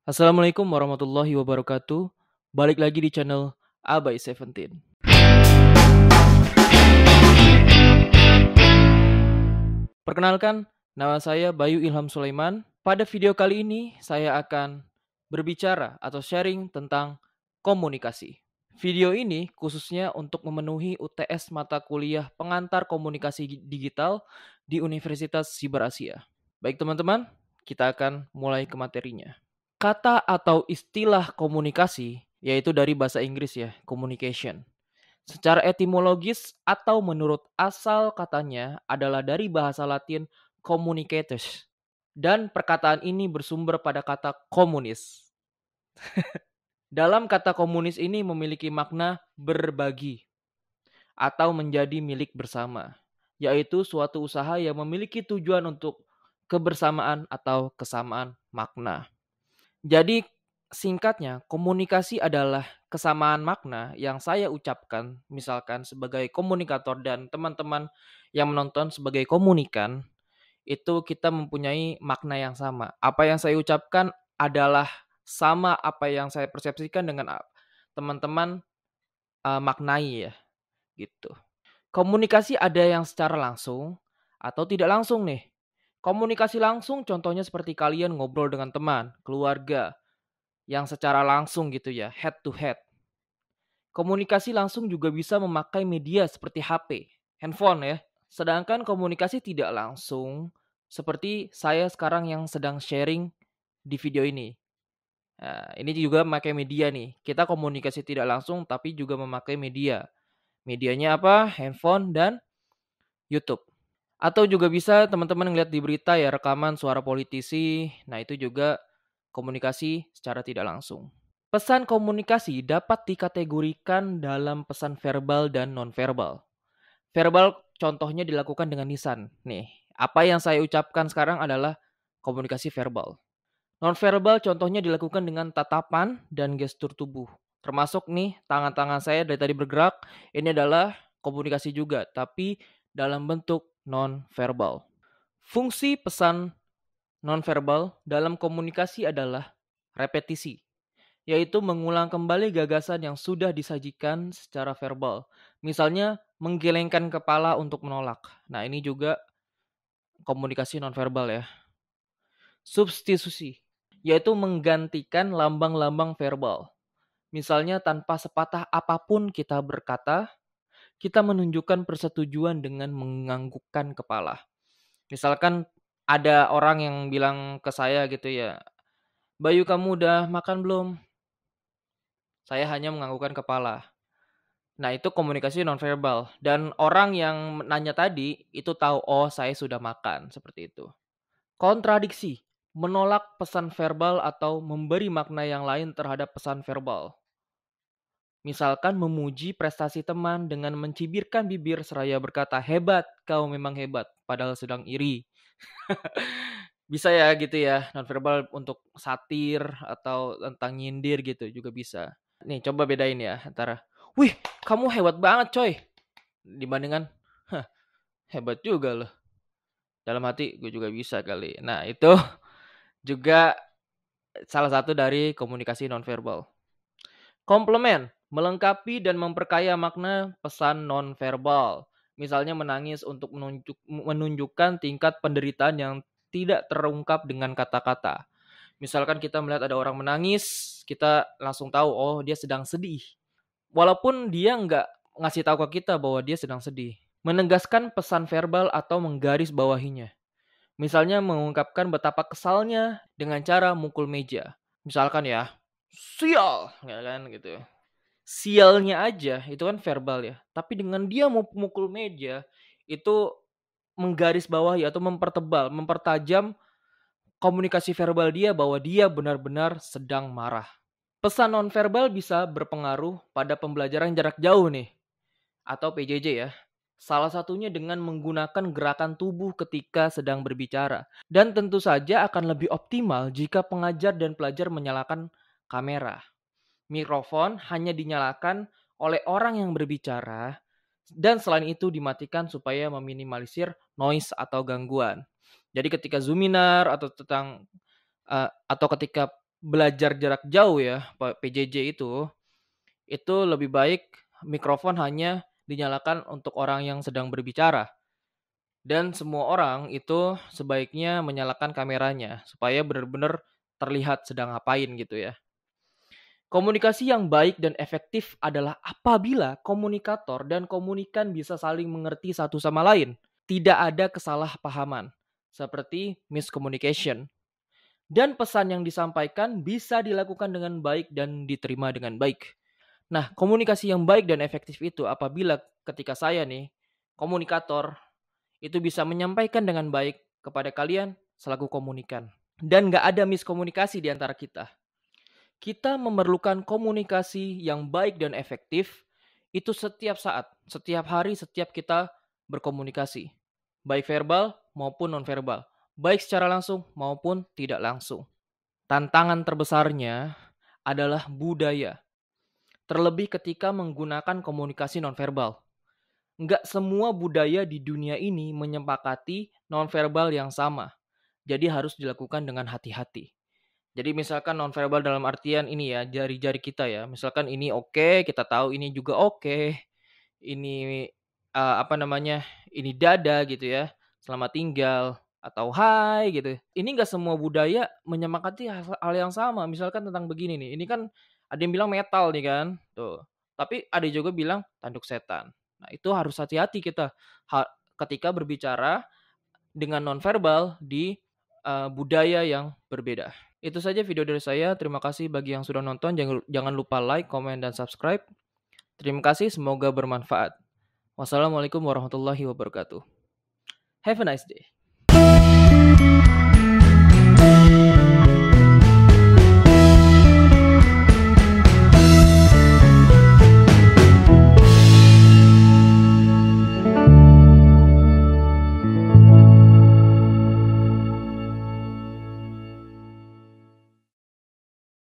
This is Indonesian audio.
Assalamualaikum warahmatullahi wabarakatuh. Balik lagi di channel Abai Seventeen. Perkenalkan, nama saya Bayu Ilham Sulaiman. Pada video kali ini, saya akan berbicara atau sharing tentang komunikasi. Video ini khususnya untuk memenuhi UTS mata kuliah pengantar komunikasi digital di Universitas Siber Asia. Baik teman-teman, kita akan mulai ke materinya. Kata atau istilah komunikasi, yaitu dari bahasa Inggris ya, communication. Secara etimologis atau menurut asal katanya adalah dari bahasa Latin communicatus. Dan perkataan ini bersumber pada kata komunis. Dalam kata komunis ini memiliki makna berbagi atau menjadi milik bersama, yaitu suatu usaha yang memiliki tujuan untuk kebersamaan atau kesamaan makna. Jadi singkatnya, komunikasi adalah kesamaan makna yang saya ucapkan, misalkan sebagai komunikator dan teman-teman yang menonton sebagai komunikan, itu kita mempunyai makna yang sama. Apa yang saya ucapkan adalah sama apa yang saya persepsikan dengan teman-teman maknai ya, gitu. Komunikasi ada yang secara langsung atau tidak langsung nih. Komunikasi langsung contohnya seperti kalian ngobrol dengan teman, keluarga, yang secara langsung gitu ya, head to head. Komunikasi langsung juga bisa memakai media seperti HP, handphone ya. Sedangkan komunikasi tidak langsung seperti saya sekarang yang sedang sharing di video ini. Nah, ini juga memakai media nih. Kita komunikasi tidak langsung tapi juga memakai media. Medianya apa? Handphone dan YouTube. Atau juga bisa teman-teman ngeliat di berita ya rekaman suara politisi. Nah, itu juga komunikasi secara tidak langsung. Pesan komunikasi dapat dikategorikan dalam pesan verbal dan nonverbal. Verbal contohnya dilakukan dengan lisan. Nih, apa yang saya ucapkan sekarang adalah komunikasi verbal. Nonverbal contohnya dilakukan dengan tatapan dan gestur tubuh. Termasuk nih, tangan-tangan saya dari tadi bergerak, ini adalah komunikasi juga, tapi dalam bentuk nonverbal. Fungsi pesan nonverbal dalam komunikasi adalah repetisi, yaitu mengulang kembali gagasan yang sudah disajikan secara verbal. Misalnya, menggelengkan kepala untuk menolak. Nah, ini juga komunikasi nonverbal ya. Substitusi, yaitu menggantikan lambang-lambang verbal. Misalnya, tanpa sepatah apapun kita berkata, kita menunjukkan persetujuan dengan menganggukkan kepala. Misalkan ada orang yang bilang ke saya gitu ya, Bayu kamu udah makan belum? Saya hanya menganggukkan kepala. Nah, itu komunikasi nonverbal. Dan orang yang nanya tadi itu tahu, oh saya sudah makan, seperti itu. Kontradiksi, menolak pesan verbal atau memberi makna yang lain terhadap pesan verbal. Misalkan memuji prestasi teman dengan mencibirkan bibir seraya berkata, hebat, kau memang hebat, padahal sedang iri. Bisa ya gitu ya, nonverbal untuk satir atau tentang nyindir gitu juga bisa. Nih coba bedain ya antara, wih kamu hebat banget coy, dibandingkan, hah hebat juga loh. Dalam hati gue juga bisa kali. Nah itu juga salah satu dari komunikasi nonverbal. Komplement, melengkapi dan memperkaya makna pesan nonverbal. Misalnya menangis untuk menunjukkan tingkat penderitaan yang tidak terungkap dengan kata-kata. Misalkan kita melihat ada orang menangis, kita langsung tahu, oh dia sedang sedih. Walaupun dia nggak ngasih tahu ke kita bahwa dia sedang sedih. Menegaskan pesan verbal atau menggaris bawahinya. Misalnya mengungkapkan betapa kesalnya dengan cara mukul meja. Misalkan ya, sial, ya kan gitu. Sialnya aja itu kan verbal ya. Tapi dengan dia mau mukul meja itu menggaris bawahi atau mempertebal, mempertajam komunikasi verbal dia bahwa dia benar-benar sedang marah. Pesan nonverbal bisa berpengaruh pada pembelajaran jarak jauh nih atau PJJ ya. Salah satunya dengan menggunakan gerakan tubuh ketika sedang berbicara. Dan tentu saja akan lebih optimal jika pengajar dan pelajar menyalakan kamera. Mikrofon hanya dinyalakan oleh orang yang berbicara dan selain itu dimatikan supaya meminimalisir noise atau gangguan. Jadi ketika Zoominar atau ketika belajar jarak jauh ya, PJJ itu lebih baik mikrofon hanya dinyalakan untuk orang yang sedang berbicara. Dan semua orang itu sebaiknya menyalakan kameranya supaya benar-benar terlihat sedang ngapain gitu ya. Komunikasi yang baik dan efektif adalah apabila komunikator dan komunikan bisa saling mengerti satu sama lain. Tidak ada kesalahpahaman, seperti miscommunication. Dan pesan yang disampaikan bisa dilakukan dengan baik dan diterima dengan baik. Nah, komunikasi yang baik dan efektif itu apabila ketika saya nih, komunikator, itu bisa menyampaikan dengan baik kepada kalian selaku komunikan. Dan nggak ada miskomunikasi di antara kita. Kita memerlukan komunikasi yang baik dan efektif itu setiap saat, setiap hari, setiap kita berkomunikasi. Baik verbal maupun nonverbal. Baik secara langsung maupun tidak langsung. Tantangan terbesarnya adalah budaya. Terlebih ketika menggunakan komunikasi nonverbal. Nggak semua budaya di dunia ini menyepakati nonverbal yang sama. Jadi harus dilakukan dengan hati-hati. Jadi misalkan nonverbal dalam artian ini ya, jari-jari kita ya. Misalkan ini oke, kita tahu ini juga oke. Ini ini dada gitu ya. Selamat tinggal atau hai gitu. Ini nggak semua budaya menyepakati hal yang sama. Misalkan tentang begini nih. Ini kan ada yang bilang metal nih kan. Tuh. Tapi ada juga bilang tanduk setan. Nah, itu harus hati-hati kita ketika berbicara dengan nonverbal di budaya yang berbeda. Itu saja video dari saya. Terima kasih bagi yang sudah nonton. Jangan lupa like, komen, dan subscribe. Terima kasih. Semoga bermanfaat. Wassalamualaikum warahmatullahi wabarakatuh. Have a nice day.